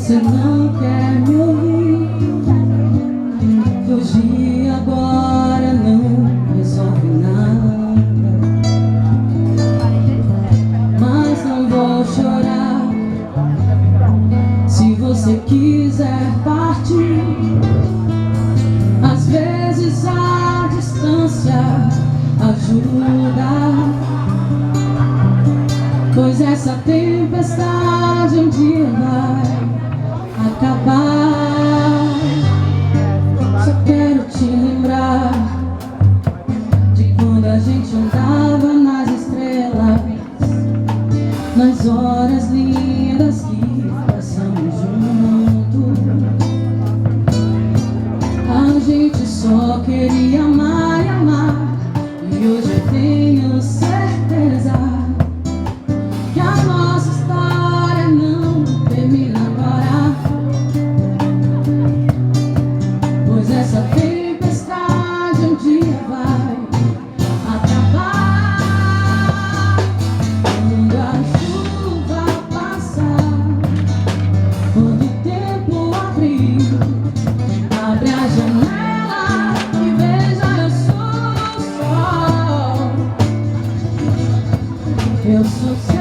Você não quer me ouvir. Fugir agora não resolve nada. Mas não vou chorar. Se você quiser partir, às vezes a distância ajuda. Pois essa tempestade um dia vai acabar. Só quero te lembrar de quando a gente andava nas estrelas, nas horas lindas que passamos juntos. A gente só queria amar e amar, e hoje eu tenho certeza que a nossa história não termina agora. Pois essa tempestade um dia vai acabar. Quando a chuva passar, quando o tempo abrir, abre a janela e veja, eu sou o sol. Eu sou o sol.